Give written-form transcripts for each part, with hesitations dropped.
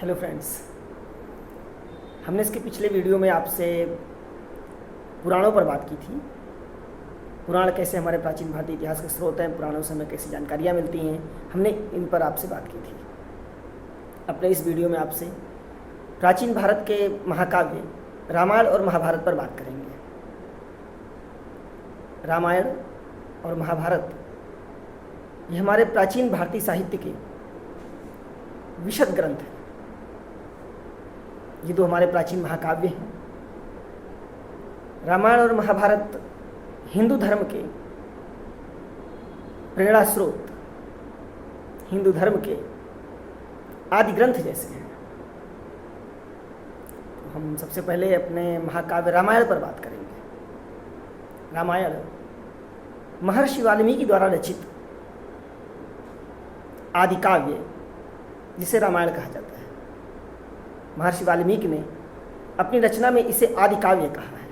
Hello friends, हमने इसके पिछले वीडियो में आपसे पुराणों पर बात की थी। पुराण कैसे हमारे प्राचीन भारतीय इतिहास के स्रोत हैं, पुराणों से हमें कैसी जानकारियाँ मिलती हैं, हमने इन पर आपसे बात की थी। अपने इस वीडियो में आपसे प्राचीन भारत के महाकाव्य रामायण और महाभारत पर बात करेंगे। रामायण और महाभारत ये हमारे प्राचीन भारतीय साहित्य के विशद ग्रंथ हैं। ये दो हमारे प्राचीन महाकाव्य हैं। रामायण और महाभारत हिंदू धर्म के प्रेरणा स्रोत, हिंदू धर्म के आदि ग्रंथ जैसे हैं। तो हम सबसे पहले अपने महाकाव्य रामायण पर बात करेंगे। रामायण महर्षि वाल्मीकि द्वारा रचित आदि काव्य जिसे रामायण कहा जाता है। महर्षि वाल्मीकि ने अपनी रचना में इसे आदि काव्य कहा है।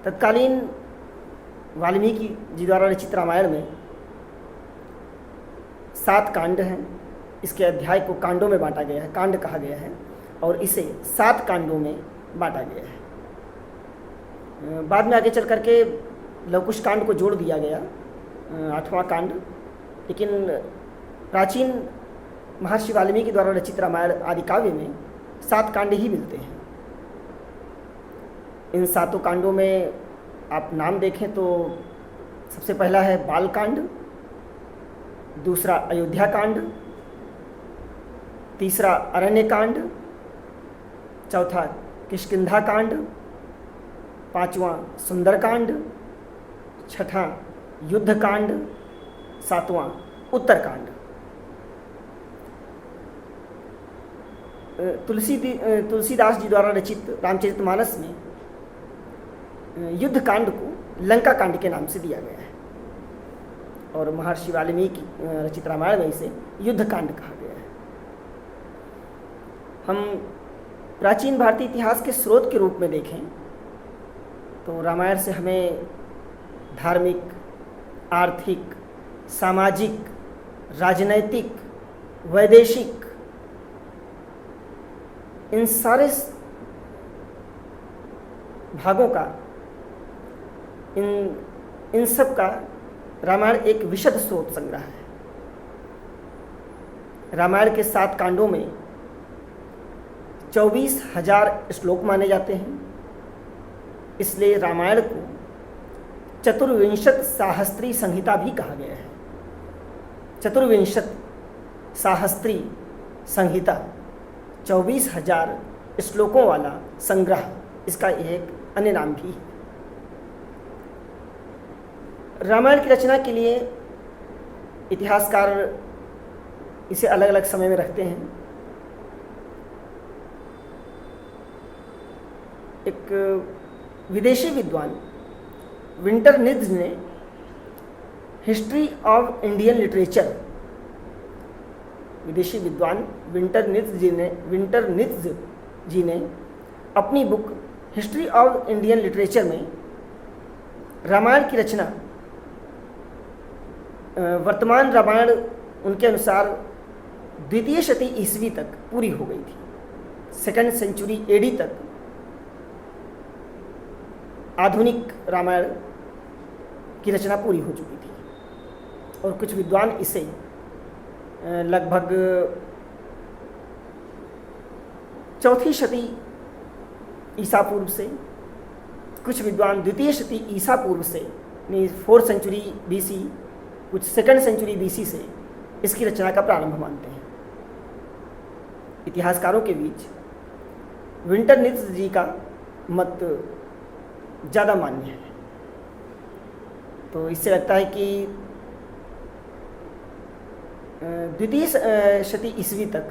तत्कालीन वाल्मीकि जी द्वारा रचित रामायण में 7 कांड हैं। इसके अध्याय को कांडों में बांटा गया है, कांड कहा गया है, और इसे 7 कांडों में बांटा गया है। बाद में आगे चल करके लवकुश कांड को जोड़ दिया गया, 8वां कांड। लेकिन प्राचीन महर्षि वाल्मीकि द्वारा रचित रामायण आदि काव्य में 7 कांड ही मिलते हैं। इन 7 कांडों में आप नाम देखें तो सबसे पहला है बाल कांड, दूसरा अयोध्या कांड, तीसरा अरण्य कांड, चौथा किष्किंधा कांड, 5वां सुंदर कांड, 6वां युद्ध कांड, 7वां उत्तरकांड। तुलसीदास जी द्वारा रचित रामचरितमानस में युद्ध कांड को लंका कांड के नाम से दिया गया है, और महर्षि वाल्मीकि रचित रामायण में इसे युद्ध कांड कहा गया है। हम प्राचीन भारतीय इतिहास के स्रोत के रूप में देखें तो रामायण से हमें धार्मिक, आर्थिक, सामाजिक, राजनैतिक, वैदेशिक, इन सारे भागों का, इन सब का रामायण एक विशद स्रोत संग्रह है। रामायण के 7 कांडों में 24,000 श्लोक माने जाते हैं। इसलिए रामायण को चतुर्विंशत साहस्त्री संहिता भी कहा गया है। चतुर्विंशत साहस्त्री संहिता 24,000 श्लोकों वाला संग्रह, इसका एक अन्य नाम भी है। रामायण की रचना के लिए इतिहासकार इसे अलग अलग समय में रखते हैं। एक विदेशी विद्वान विंटरनित्ज ने हिस्ट्री ऑफ इंडियन लिटरेचर, विदेशी विद्वान विंटरनित्ज जी ने अपनी book history of Indian literature में रामायण की रचना, वर्तमान रामायण उनके अनुसार द्वितीय शती ईस्वी तक पूरी हो गई थी। 2nd सेंचुरी एडी तक आधुनिक रामायण की रचना पूरी हो चुकी थी, और कुछ विद्वान इसे लगभग 4th शती ईसा पूर्व से, कुछ विद्वान 2nd शती ईसा पूर्व से, 4th सेंचुरी BC, कुछ 2nd सेंचुरी BC से इसकी रचना का प्रारंभ मानते हैं। इतिहासकारों के बीच विंटरनित्ज जी का मत ज़्यादा मान्य है। तो इससे लगता है कि 2nd शती ईस्वी तक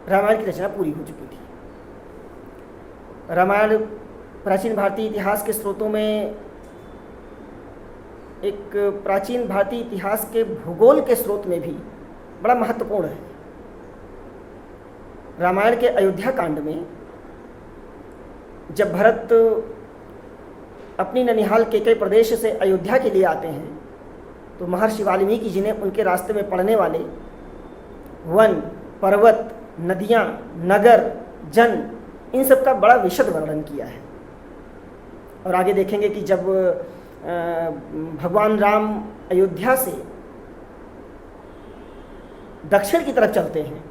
रामायण की रचना पूरी हो चुकी थी। रामायण प्राचीन भारतीय इतिहास के स्रोतों में एक प्राचीन भारतीय इतिहास के भूगोल के स्रोत में भी बड़ा महत्वपूर्ण है। रामायण के अयोध्या कांड में जब भरत अपनी ननिहाल केकई प्रदेश से अयोध्या के लिए आते हैं तो महर्षि वाल्मीकि जी ने उनके रास्ते में पड़ने वाले वन, पर्वत, नदियाँ, नगर, जन, इन सब का बड़ा विशद वर्णन किया है। और आगे देखेंगे कि जब भगवान राम अयोध्या से दक्षिण की तरफ चलते हैं,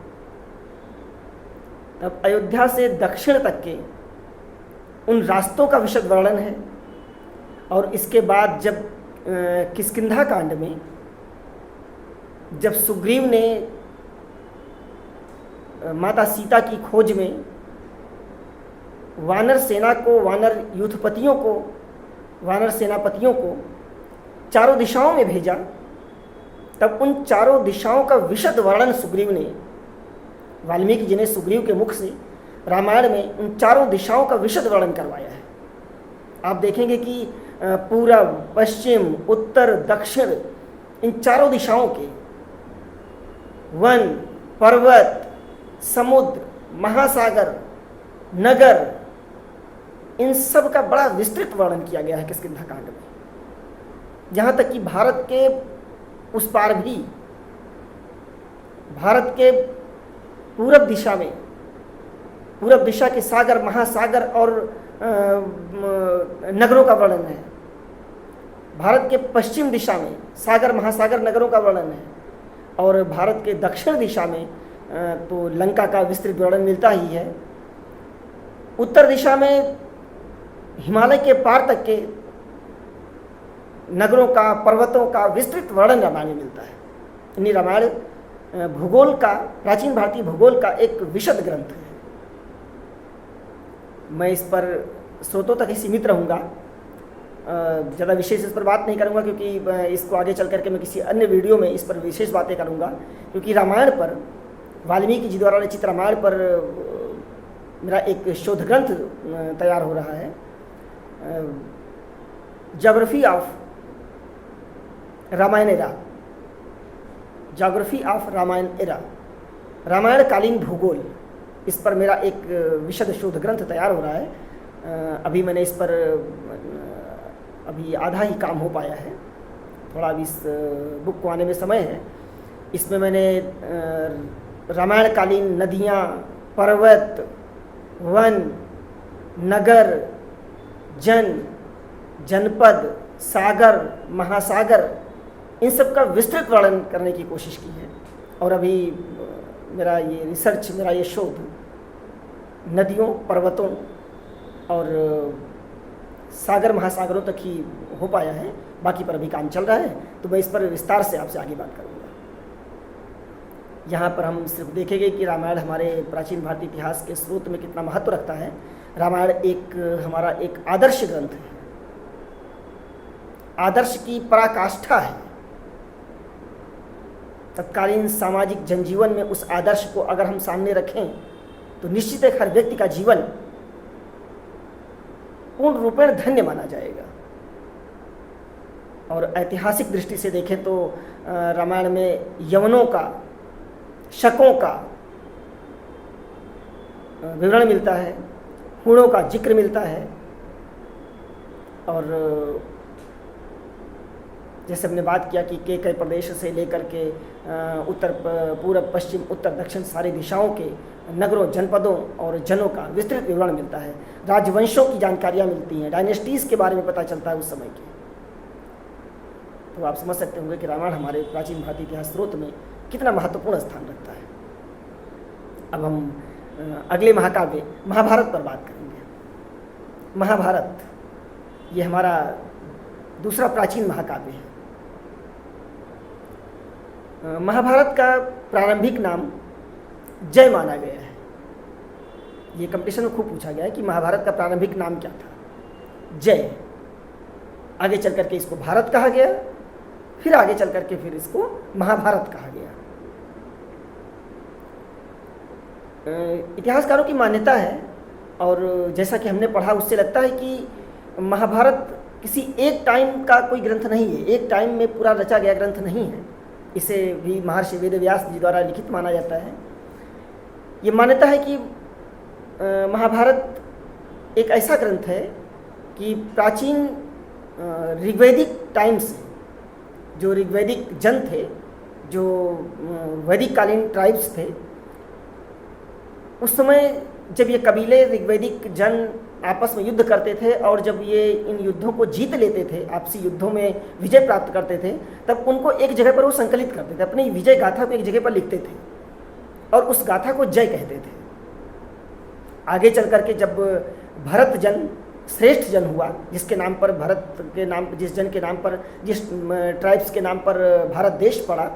तब अयोध्या से दक्षिण तक के उन रास्तों का विशद वर्णन है। और इसके बाद जब किष्किंधा कांड में जब सुग्रीव ने माता सीता की खोज में वानर सेना को, वानर यूथपतियों को, वानर सेनापतियों को चारों दिशाओं में भेजा, तब उन चारों दिशाओं का विशद वर्णन सुग्रीव ने, वाल्मीकि जी ने सुग्रीव के मुख से रामायण में उन चारों दिशाओं का विशद वर्णन करवाया है। आप देखेंगे कि पूरब, पश्चिम, उत्तर, दक्षिण, इन चारों दिशाओं के वन, पर्वत, समुद्र, महासागर, नगर, इन सब का बड़ा विस्तृत वर्णन किया गया है किष्किंधा कांड में। यहाँ तक कि भारत के उस पार भी, भारत के पूरब दिशा में, पूरब दिशा के सागर, महासागर और नगरों का वर्णन है। भारत के पश्चिम दिशा में सागर, महासागर, नगरों का वर्णन है। और भारत के दक्षिण दिशा में तो लंका का विस्तृत वर्णन मिलता ही है। उत्तर दिशा में हिमालय के पार तक के नगरों का, पर्वतों का विस्तृत वर्णन रामायण में मिलता है। यानी रामायण भूगोल का, प्राचीन भारतीय भूगोल का एक विशद ग्रंथ है। मैं इस पर स्रोतों तक ही सीमित रहूँगा, ज़्यादा विशेष इस पर बात नहीं करूँगा, क्योंकि इसको आगे चल करके मैं किसी अन्य वीडियो में इस पर विशेष बातें करूँगा। क्योंकि रामायण पर, वाल्मीकि जी द्वारा रचित रामायण पर मेरा एक शोध ग्रंथ तैयार हो रहा है, geography of Ramayana era, geography of Ramayana era, Ramayana कालीन भूगोल। इस पर मेरा एक विशद शोध ग्रंथ तैयार हो रहा है। अभी मैंने इस पर अभी आधा ही काम हो पाया है, थोड़ा अभी इस बुक को आने में समय है। इसमें मैंने रामायण कालीन नदियाँ, पर्वत, वन, नगर, जन, जनपद, सागर, महासागर, इन सब का विस्तृत वर्णन करने की कोशिश की है। और अभी मेरा ये रिसर्च, मेरा ये शोध नदियों, पर्वतों और सागर, महासागरों तक ही हो पाया है। बाकी पर अभी काम चल रहा है, तो मैं इस पर विस्तार से आपसे आगे बात करूँगा। यहाँ पर हम सिर्फ देखेंगे कि रामायण हमारे प्राचीन भारतीय इतिहास के स्रोत में कितना महत्व रखता है। रामायण एक हमारा एक आदर्श ग्रंथ है, आदर्श की पराकाष्ठा है। तत्कालीन सामाजिक जनजीवन में उस आदर्श को अगर हम सामने रखें तो निश्चित एक हर व्यक्ति का जीवन पूर्ण रूपेण धन्य माना जाएगा। और ऐतिहासिक दृष्टि से देखें तो रामायण में यवनों का, शकों का विवरण मिलता है, हूणों का जिक्र मिलता है। और जैसे हमने बात किया कि कई प्रदेश से लेकर के उत्तर, पूरब, पश्चिम, उत्तर, दक्षिण सारी दिशाओं के नगरों, जनपदों और जनों का विस्तृत विवरण मिलता है। राजवंशों की जानकारियाँ मिलती हैं, डायनेस्टीज़ के बारे में पता चलता है उस समय के। तो आप समझ सकते होंगे कि रामायण हमारे प्राचीन भारतीय इतिहास स्रोत में कितना महत्वपूर्ण स्थान रखता है। अब हम अगले महाकाव्य महाभारत पर बात करेंगे। महाभारत ये हमारा दूसरा प्राचीन महाकाव्य है। महाभारत का प्रारंभिक नाम जय माना गया है। ये कंपटीशन में खूब पूछा गया है कि महाभारत का प्रारंभिक नाम क्या था। जय। आगे चल करके इसको भारत कहा गया, फिर आगे चल करके फिर इसको महाभारत कहा गया। इतिहासकारों की मान्यता है, और जैसा कि हमने पढ़ा उससे लगता है कि महाभारत किसी एक टाइम का कोई ग्रंथ नहीं है, एक टाइम में पूरा रचा गया ग्रंथ नहीं है। इसे भी महर्षि वेदव्यास जी द्वारा लिखित माना जाता है। ये मान्यता है कि महाभारत एक ऐसा ग्रंथ है कि प्राचीन ऋग्वैदिक टाइम से जो ऋग्वैदिक जन थे, जो वैदिक कालीन ट्राइब्स थे, उस समय जब ये कबीले ऋग्वैदिक जन आपस में युद्ध करते थे और जब ये इन युद्धों को जीत लेते थे, आपसी युद्धों में विजय प्राप्त करते थे, तब उनको एक जगह पर वो संकलित करते थे, अपनी विजय गाथा को एक जगह पर लिखते थे और उस गाथा को जय कहते थे। आगे चल करके जब भरत जन श्रेष्ठ जन हुआ, जिसके नाम पर भारत के नाम, जिस जन के नाम पर, जिस ट्राइब्स के नाम पर भारत देश पड़ा,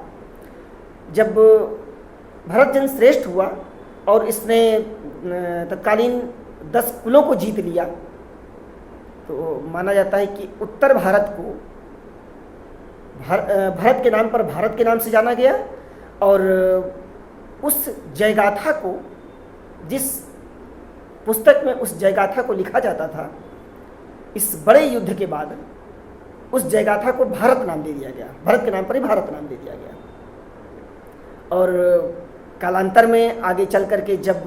जब भरत जन श्रेष्ठ हुआ और इसने तत्कालीन 10 कुलों को जीत लिया, तो माना जाता है कि उत्तर भारत को भरत के नाम पर भारत के नाम से जाना गया। और उस जयगाथा को, जिस पुस्तक में उस जयगाथा को लिखा जाता था, इस बड़े युद्ध के बाद उस जयगाथा को भारत नाम दे दिया गया, भरत के नाम पर ही भारत नाम दे दिया गया। और कालांतर में आगे चल करके जब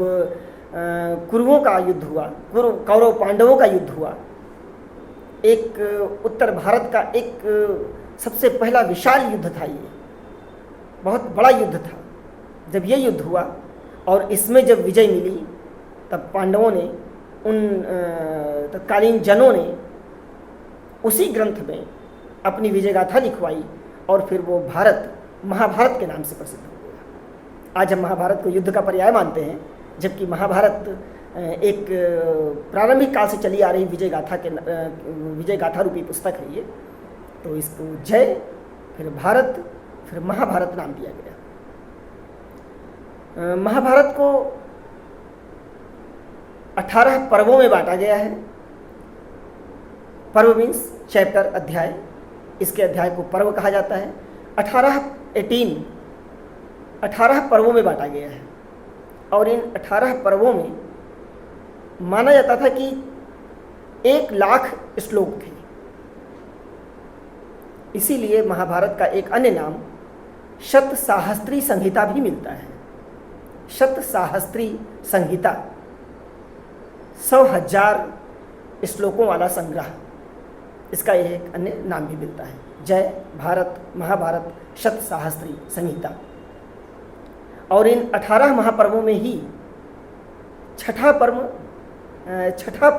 कुरुओं का युद्ध हुआ, कौरव पांडवों का युद्ध हुआ, एक उत्तर भारत का एक सबसे पहला विशाल युद्ध था, ये बहुत बड़ा युद्ध था। जब ये युद्ध हुआ और इसमें जब विजय मिली, तब पांडवों ने, उन तत्कालीन जनों ने उसी ग्रंथ में अपनी विजय गाथा लिखवाई और फिर वो भारत महाभारत के नाम से प्रसिद्ध हो गया। आज हम महाभारत को युद्ध का पर्याय मानते हैं, जबकि महाभारत एक प्रारंभिक काल से चली आ रही विजय गाथा रूपी पुस्तक है ये। तो इसको जय, फिर भारत, फिर महाभारत नाम दिया गया। महाभारत को 18 पर्वों में बांटा गया है। पर्व मीन्स चैप्टर, अध्याय। इसके अध्याय को पर्व कहा जाता है। 18 पर्वों में बांटा गया है और इन 18 पर्वों में माना जाता था कि 1 लाख श्लोक थे। इसीलिए महाभारत का एक अन्य नाम शतसाहस्त्री संहिता भी मिलता है। शतसाहस्त्री संहिता 100,000 श्लोकों वाला संग्रह, इसका यह एक अन्य नाम भी मिलता है। जय भारत महाभारत शतसाहस्त्री संहिता। और इन 18 महापर्वों में ही छठा पर्व, 6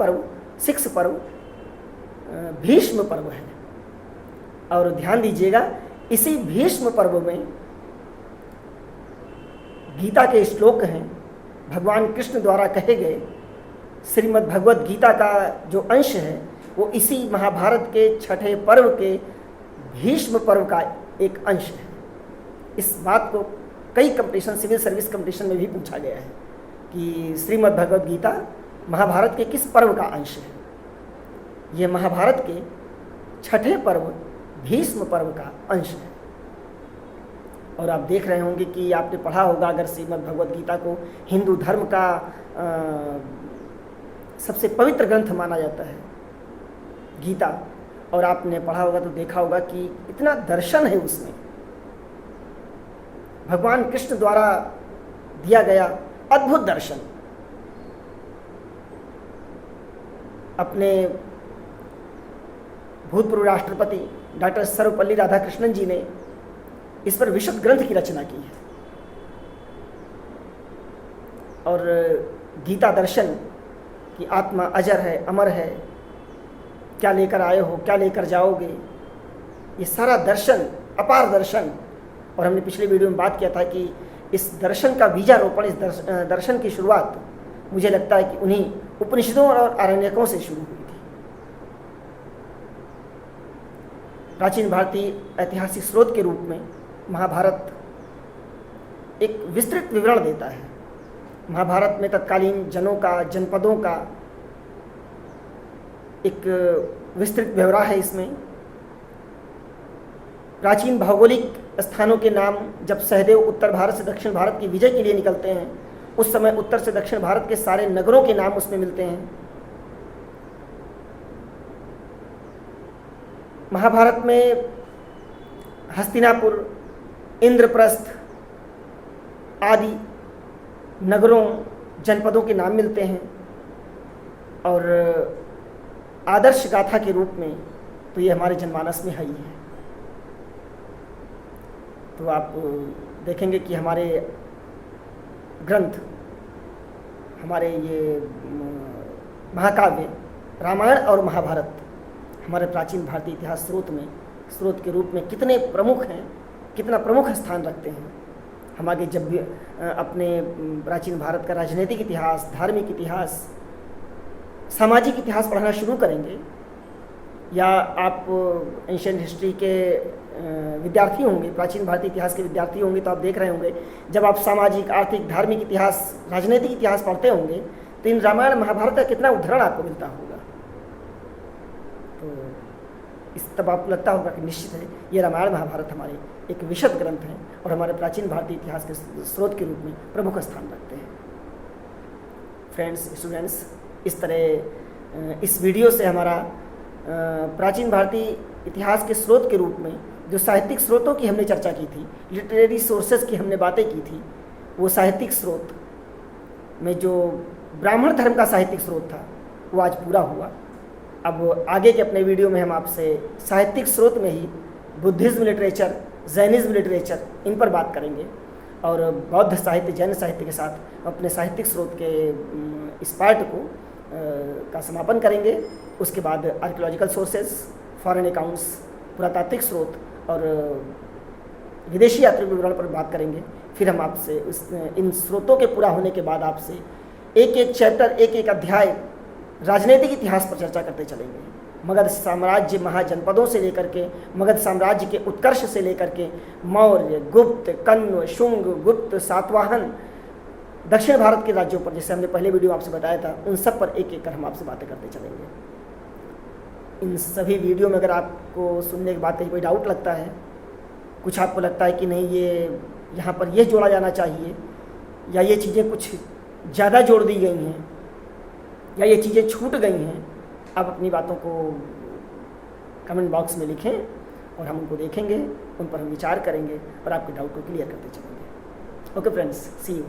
पर्व भीष्म पर्व है। और ध्यान दीजिएगा, इसी भीष्म पर्व में गीता के श्लोक हैं, भगवान कृष्ण द्वारा कहे गए। श्रीमद् भगवत गीता का जो अंश है वो इसी महाभारत के छठे पर्व के भीष्म पर्व का एक अंश है। इस बात को कई कंपटीशन, सिविल सर्विस कंपटीशन में भी पूछा गया है कि श्रीमद् भगवत गीता महाभारत के किस पर्व का अंश है। ये महाभारत के छठे पर्व भीष्म पर्व का अंश है। और आप देख रहे होंगे कि आपने पढ़ा होगा, अगर श्रीमद् भगवत गीता को हिंदू धर्म का सबसे पवित्र ग्रंथ माना जाता है गीता, और आपने पढ़ा होगा तो देखा होगा कि इतना दर्शन है उसमें, भगवान कृष्ण द्वारा दिया गया अद्भुत दर्शन। अपने भूतपूर्व राष्ट्रपति डॉक्टर सर्वपल्ली राधाकृष्णन जी ने इस पर विशद ग्रंथ की रचना की है। और गीता दर्शन कि आत्मा अजर है, अमर है, क्या लेकर आए हो, क्या लेकर जाओगे, ये सारा दर्शन, अपार दर्शन। और हमने पिछले वीडियो में बात किया था कि इस दर्शन का बीजारोपण, इस दर्शन की शुरुआत मुझे लगता है कि उन्हीं उपनिषदों और आरण्यकों से शुरू हुई थी। प्राचीन भारतीय ऐतिहासिक स्रोत के रूप में महाभारत एक विस्तृत विवरण देता है। महाभारत में तत्कालीन जनों का, जनपदों का एक विस्तृत ब्यौरा है। इसमें प्राचीन भौगोलिक स्थानों के नाम, जब सहदेव उत्तर भारत से दक्षिण भारत की विजय के लिए निकलते हैं, उस समय उत्तर से दक्षिण भारत के सारे नगरों के नाम उसमें मिलते हैं। महाभारत में हस्तिनापुर, इंद्रप्रस्थ आदि नगरों, जनपदों के नाम मिलते हैं। और आदर्श गाथा के रूप में तो ये हमारे जनमानस में है ही है। तो आप देखेंगे कि हमारे ग्रंथ, हमारे ये महाकाव्य रामायण और महाभारत हमारे प्राचीन भारतीय इतिहास स्रोत के रूप में कितने प्रमुख हैं, कितना प्रमुख स्थान रखते हैं। हम आगे जब भी अपने प्राचीन भारत का राजनीतिक इतिहास, धार्मिक इतिहास, सामाजिक इतिहास पढ़ना शुरू करेंगे, या आप एंशिएंट हिस्ट्री के विद्यार्थी होंगे, प्राचीन भारतीय इतिहास के विद्यार्थी होंगे, तो आप देख रहे होंगे जब आप सामाजिक, आर्थिक, धार्मिक इतिहास, राजनीतिक इतिहास पढ़ते होंगे तो इन रामायण महाभारत का कितना उदाहरण आपको मिलता होगा। तो इस तब आपको लगता होगा कि निश्चित है ये रामायण महाभारत हमारे एक विशद ग्रंथ हैं और हमारे प्राचीन भारतीय इतिहास के स्रोत के रूप में प्रमुख स्थान रखते हैं। फ्रेंड्स, स्टूडेंट्स, इस तरह इस वीडियो से हमारा प्राचीन भारतीय इतिहास के स्रोत के रूप में जो साहित्यिक स्रोतों की हमने चर्चा की थी, लिटरेरी सोर्सेज की हमने बातें की थी, वो साहित्यिक स्रोत में जो ब्राह्मण धर्म का साहित्यिक स्रोत था वो आज पूरा हुआ। अब आगे के अपने वीडियो में हम आपसे साहित्यिक स्रोत में ही बुद्धिज़्म लिटरेचर, जैनिज़्म लिटरेचर, इन पर बात करेंगे और बौद्ध साहित्य, जैन साहित्य के साथ अपने साहित्यिक स्रोत के इस पार्ट को का समापन करेंगे। उसके बाद आर्कियोलॉजिकल सोर्सेज, फॉरेन अकाउंट्स, पुरातात्विक स्रोत और विदेशी यात्री विवरण पर बात करेंगे। फिर हम आपसे इन स्रोतों के पूरा होने के बाद आपसे एक एक चैप्टर, एक एक अध्याय राजनीतिक इतिहास पर चर्चा करते चलेंगे। मगध साम्राज्य महाजनपदों से लेकर के, मगध साम्राज्य के उत्कर्ष से लेकर के मौर्य, गुप्त, कण्व, शुंग, गुप्त, सातवाहन, दक्षिण भारत के राज्यों पर, जैसे हमने पहले वीडियो आपसे बताया था, उन सब पर एक एक कर हम आपसे बातें करते चलेंगे। इन सभी वीडियो में अगर आपको सुनने के बाद कहीं कोई डाउट लगता है, कुछ आपको लगता है कि नहीं ये यहाँ पर ये जोड़ा जाना चाहिए, या ये चीज़ें कुछ ज़्यादा जोड़ दी गई हैं, या ये चीज़ें छूट गई हैं, आप अपनी बातों को कमेंट बॉक्स में लिखें और हम उनको देखेंगे, उन पर हम विचार करेंगे और आपके डाउट को क्लियर करते चलेंगे। Okay friends, see you.